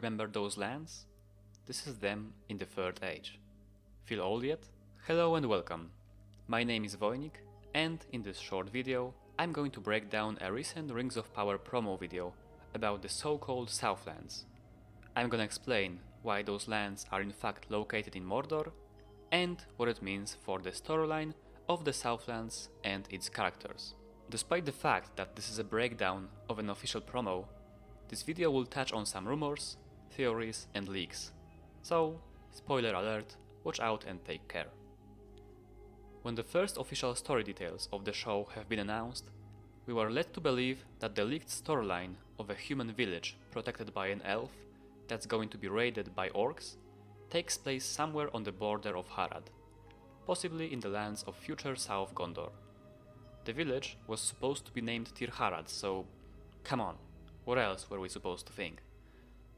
Remember those lands? This is them in the Third Age. Feel old yet? Hello and welcome. My name is Wojnik, and in this short video I'm going to break down a recent Rings of Power promo video about the so-called Southlands. I'm gonna explain why those lands are in fact located in Mordor and what it means for the storyline of the Southlands and its characters. Despite the fact that this is a breakdown of an official promo, this video will touch on some rumors, theories and leaks. So, spoiler alert, watch out and take care. When the first official story details of the show have been announced, we were led to believe that the leaked storyline of a human village protected by an elf that's going to be raided by orcs takes place somewhere on the border of Harad, possibly in the lands of future South Gondor. The village was supposed to be named Tir Harad, so come on, what else were we supposed to think?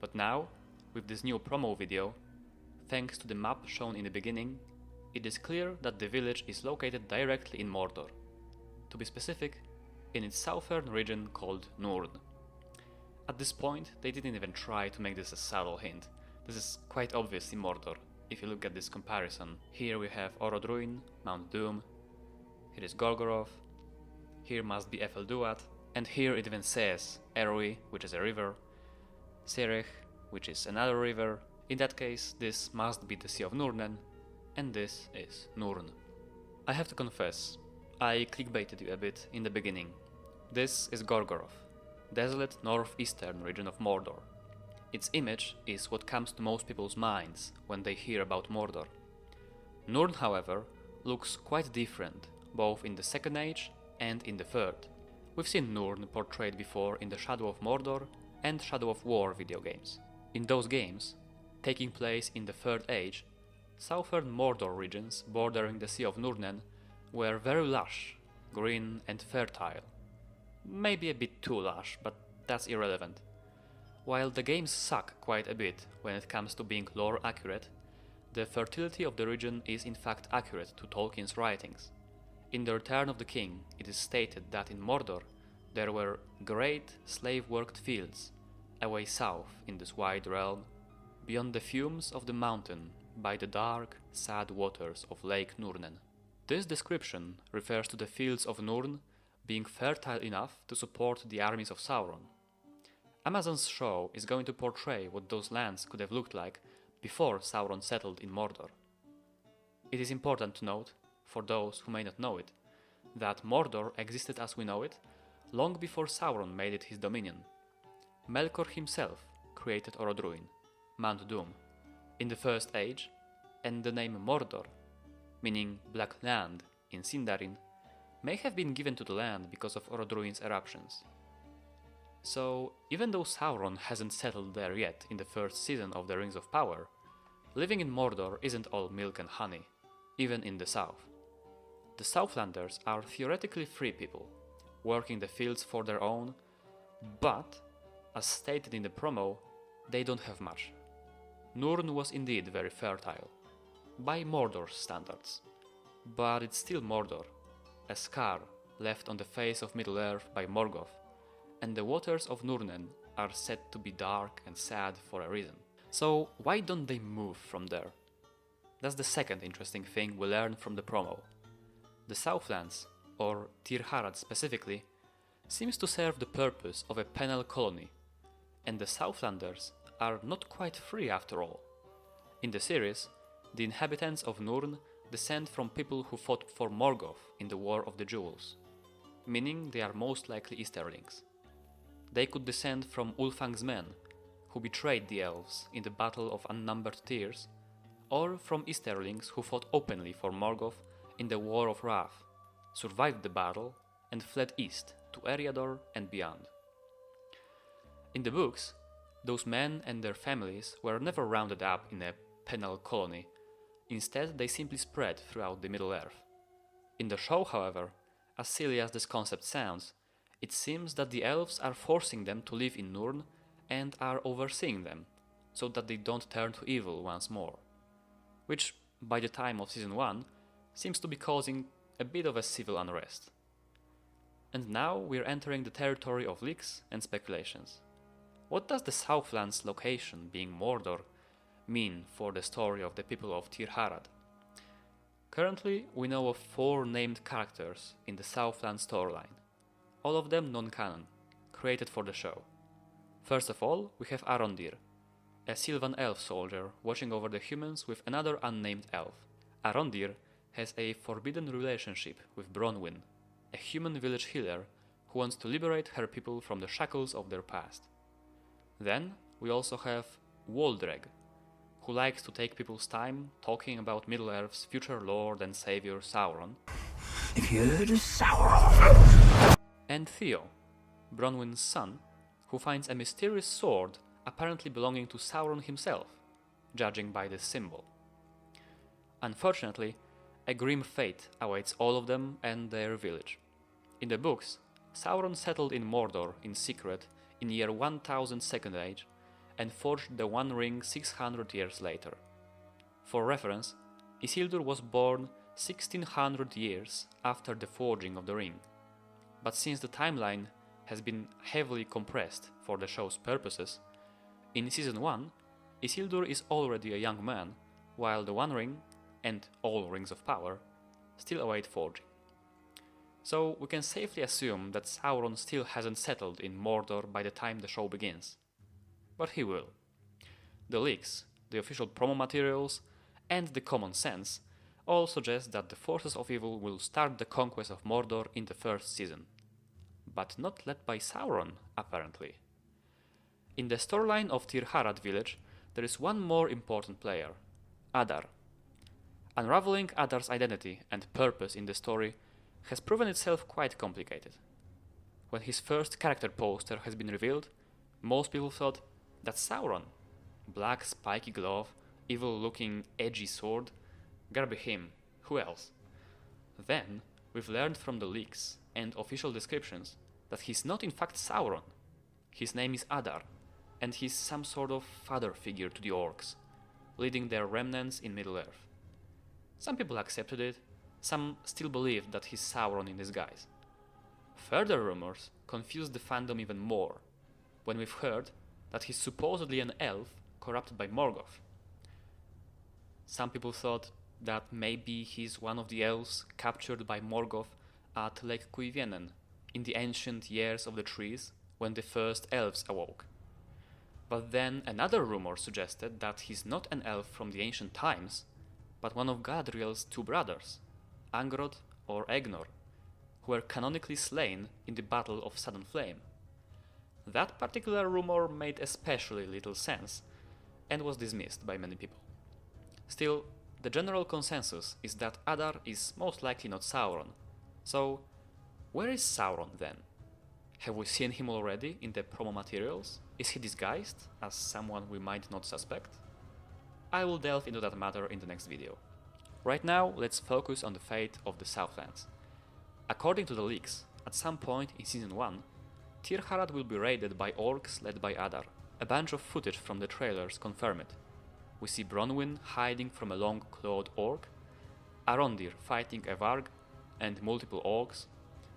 But now, with this new promo video, thanks to the map shown in the beginning, it is clear that the village is located directly in Mordor. To be specific, in its southern region called Nurn. At this point, they didn't even try to make this a subtle hint. This is quite obvious in Mordor, if you look at this comparison. Here we have Orodruin, Mount Doom, here is Gorgoroth, here must be Efelduat, and here it even says Eroi, which is a river, Serech, which is another river. In that case, this must be the Sea of Nurnen, and this is Nurn. I have to confess, I clickbaited you a bit in the beginning. This is Gorgoroth, desolate northeastern region of Mordor. Its image is what comes to most people's minds when they hear about Mordor. Nurn, however, looks quite different, both in the Second Age and in the Third. We've seen Nurn portrayed before in the Shadow of Mordor and Shadow of War video games. In those games, taking place in the Third Age, southern Mordor regions bordering the Sea of Nurnen were very lush, green and fertile. Maybe a bit too lush, but that's irrelevant. While the games suck quite a bit when it comes to being lore accurate, the fertility of the region is in fact accurate to Tolkien's writings. In The Return of the King, it is stated that in Mordor there were great slave-worked fields away south in this wide realm, beyond the fumes of the mountain by the dark, sad waters of Lake Nurnen. This description refers to the fields of Nurn being fertile enough to support the armies of Sauron. Amazon's show is going to portray what those lands could have looked like before Sauron settled in Mordor. It is important to note, for those who may not know it, that Mordor existed as we know it long before Sauron made it his dominion. Melkor himself created Orodruin, Mount Doom, in the First Age, and the name Mordor, meaning Black Land in Sindarin, may have been given to the land because of Orodruin's eruptions. So, even though Sauron hasn't settled there yet in the first season of the Rings of Power, living in Mordor isn't all milk and honey, even in the south. The Southlanders are theoretically free people, working the fields for their own, but, as stated in the promo, they don't have much. Nurn was indeed very fertile, by Mordor's standards, but it's still Mordor, a scar left on the face of Middle-earth by Morgoth, and the waters of Nurnen are said to be dark and sad for a reason. So why don't they move from there? That's the second interesting thing we learn from the promo. The Southlands, or Tir Harad specifically, seems to serve the purpose of a penal colony, and the Southlanders are not quite free after all. In the series, the inhabitants of Nurn descend from people who fought for Morgoth in the War of the Jewels, meaning they are most likely Easterlings. They could descend from Ulfang's men, who betrayed the elves in the Battle of Unnumbered Tears, or from Easterlings who fought openly for Morgoth in the War of Wrath, survived the battle, and fled east to Eriador and beyond. In the books, those men and their families were never rounded up in a penal colony. Instead, they simply spread throughout the Middle-earth. In the show, however, as silly as this concept sounds, it seems that the elves are forcing them to live in Nurn and are overseeing them, so that they don't turn to evil once more. Which, by the time of Season 1, seems to be causing a bit of a civil unrest. And now we're entering the territory of leaks and speculations. what does the Southlands location, being Mordor, mean for the story of the people of Tir-Harad? Currently, we know of 4 named characters in the Southlands storyline, all of them non-canon, created for the show. First of all, we have Arondir, a Sylvan elf soldier watching over the humans with another unnamed elf. Arondir has a forbidden relationship with Bronwyn, a human village healer who wants to liberate her people from the shackles of their past. Then we also have Waldreg, who likes to take people's time talking about Middle-earth's future lord and savior Sauron. If you heard of Sauron. And Theo, Bronwyn's son, who finds a mysterious sword apparently belonging to Sauron himself, judging by this symbol. Unfortunately, a grim fate awaits all of them and their village. In the books, Sauron settled in Mordor in secret in year 1000 Second Age and forged the One Ring 600 years later. For reference, Isildur was born 1600 years after the forging of the ring. But since the timeline has been heavily compressed for the show's purposes, in Season 1, Isildur is already a young man, while the One Ring, and all Rings of Power, still await forging. So we can safely assume that Sauron still hasn't settled in Mordor by the time the show begins. But he will. The leaks, the official promo materials, and the common sense all suggest that the forces of evil will start the conquest of Mordor in the first season. But not led by Sauron, apparently. In the storyline of Tir-Harad village, there is one more important player, Adar. Unraveling Adar's identity and purpose in the story has proven itself quite complicated. When his first character poster has been revealed, most people thought, that's Sauron. Black spiky glove, evil-looking edgy sword, gotta be him, who else? Then, we've learned from the leaks and official descriptions that he's not in fact Sauron. His name is Adar, and he's some sort of father figure to the orcs, leading their remnants in Middle-earth. Some people accepted it, some still believed that he's Sauron in disguise. Further rumors confused the fandom even more, when we've heard that he's supposedly an elf corrupted by Morgoth. Some people thought that maybe he's one of the elves captured by Morgoth at Lake Cuivienen in the ancient years of the trees when the first elves awoke. But then another rumor suggested that he's not an elf from the ancient times, but one of Galadriel's 2 brothers, Angrod or Egnor, who were canonically slain in the Battle of Sudden Flame. That particular rumor made especially little sense and was dismissed by many people. Still, the general consensus is that Adar is most likely not Sauron. So, where is Sauron then? Have we seen him already in the promo materials? Is he disguised as someone we might not suspect? I will delve into that matter in the next video. Right now, let's focus on the fate of the Southlands. According to the leaks, at some point in Season 1, Tir-Harad will be raided by orcs led by Adar. A bunch of footage from the trailers confirm it. We see Bronwyn hiding from a long-clawed orc, Arondir fighting a varg and multiple orcs,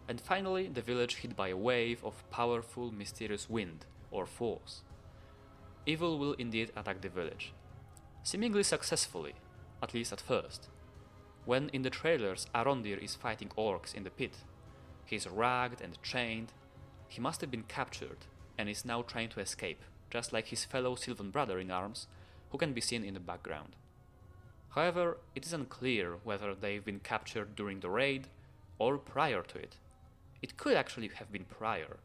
and finally the village hit by a wave of powerful mysterious wind or force. Evil will indeed attack the village, seemingly successfully, at least at first. When in the trailers Arondir is fighting orcs in the pit, he is ragged and chained. He must have been captured and is now trying to escape, just like his fellow Sylvan brother in arms, who can be seen in the background. However, it is unclear whether they've been captured during the raid or prior to it. It could actually have been prior.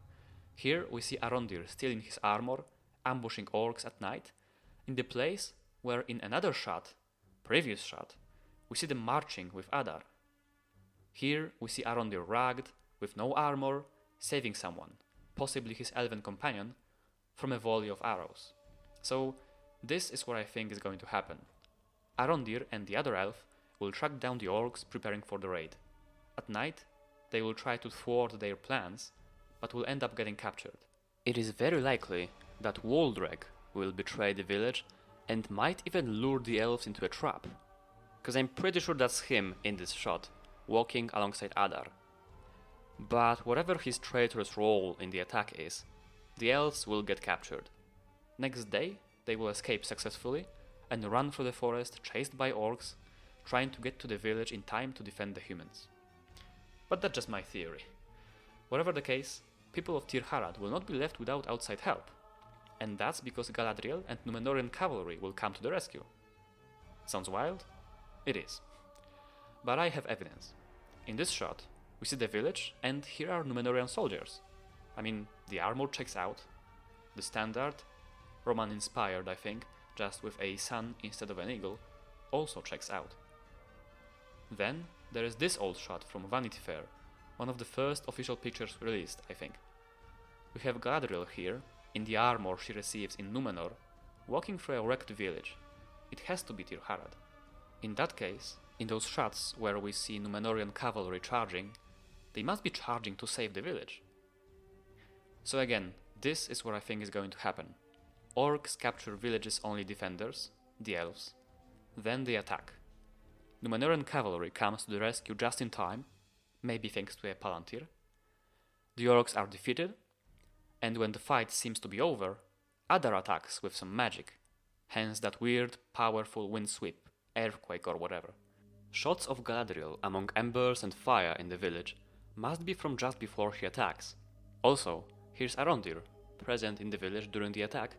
Here we see Arondir still in his armor, ambushing orcs at night, in the place where in another previous shot, we see them marching with Adar. Here we see Arondir ragged, with no armor, saving someone, possibly his elven companion, from a volley of arrows. So this is what I think is going to happen. Arondir and the other elf will track down the orcs preparing for the raid. At night, they will try to thwart their plans, but will end up getting captured. It is very likely that Waldreg will betray the village and might even lure the elves into a trap, because I'm pretty sure that's him in this shot, walking alongside Adar. But whatever his traitorous role in the attack is, the elves will get captured. Next day, they will escape successfully and run through the forest chased by orcs, trying to get to the village in time to defend the humans. But that's just my theory. Whatever the case, people of Tir Harad will not be left without outside help, and that's because Galadriel and Numenorean cavalry will come to the rescue. Sounds wild? It is. But I have evidence. In this shot, we see the village, and here are Numenorean soldiers. I mean, the armor checks out. The standard, Roman inspired I think, just with a sun instead of an eagle, also checks out. Then there is this old shot from Vanity Fair, one of the first official pictures released, I think. We have Galadriel here, in the armor she receives in Numenor, walking through a wrecked village. It has to be Tir Harad. In that case, in those shots where we see Numenorean cavalry charging, they must be charging to save the village. So again, this is what I think is going to happen. Orcs capture village's only defenders, the elves. Then they attack. Numenorean cavalry comes to the rescue just in time, maybe thanks to a palantir. The orcs are defeated, and when the fight seems to be over, Adar attacks with some magic, hence that weird, powerful wind sweep, earthquake or whatever. Shots of Galadriel among embers and fire in the village must be from just before he attacks. Also, here's Arondir, present in the village during the attack,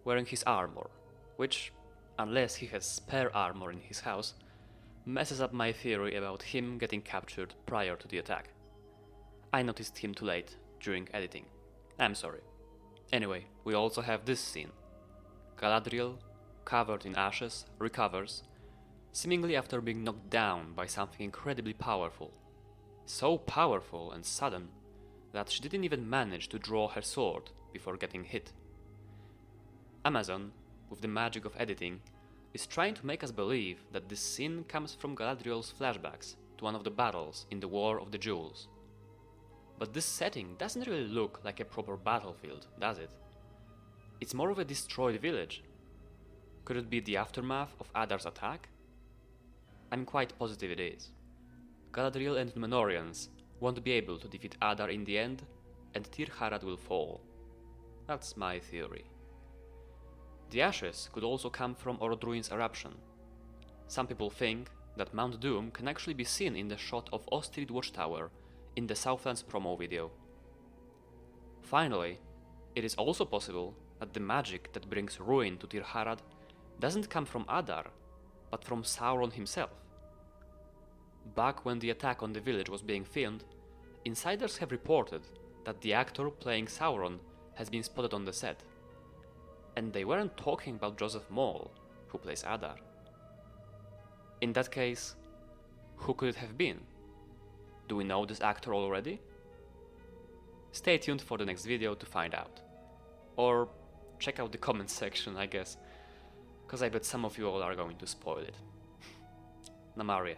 wearing his armor, which, unless he has spare armor in his house, messes up my theory about him getting captured prior to the attack. I noticed him too late, during editing. I'm sorry. Anyway, we also have this scene. Galadriel, covered in ashes, recovers, seemingly after being knocked down by something incredibly powerful. So powerful and sudden that she didn't even manage to draw her sword before getting hit. Amazon, with the magic of editing, is trying to make us believe that this scene comes from Galadriel's flashbacks to one of the battles in the War of the Jewels. But this setting doesn't really look like a proper battlefield, does it? It's more of a destroyed village. Could it be the aftermath of Adar's attack? I'm quite positive it is. Galadriel and Numenoreans won't be able to defeat Adar in the end, and Tir Harad will fall. That's my theory. The ashes could also come from Orodruin's eruption. Some people think that Mount Doom can actually be seen in the shot of Ostrid Watchtower in the Southlands promo video. Finally, it is also possible that the magic that brings ruin to Tir Harad doesn't come from Adar, but from Sauron himself. Back when the attack on the village was being filmed, insiders have reported that the actor playing Sauron has been spotted on the set. And they weren't talking about Joseph Mawle, who plays Adar. In that case, who could it have been? Do we know this actor already? Stay tuned for the next video to find out. Or check out the comments section, I guess, cause I bet some of you all are going to spoil it. Namaria.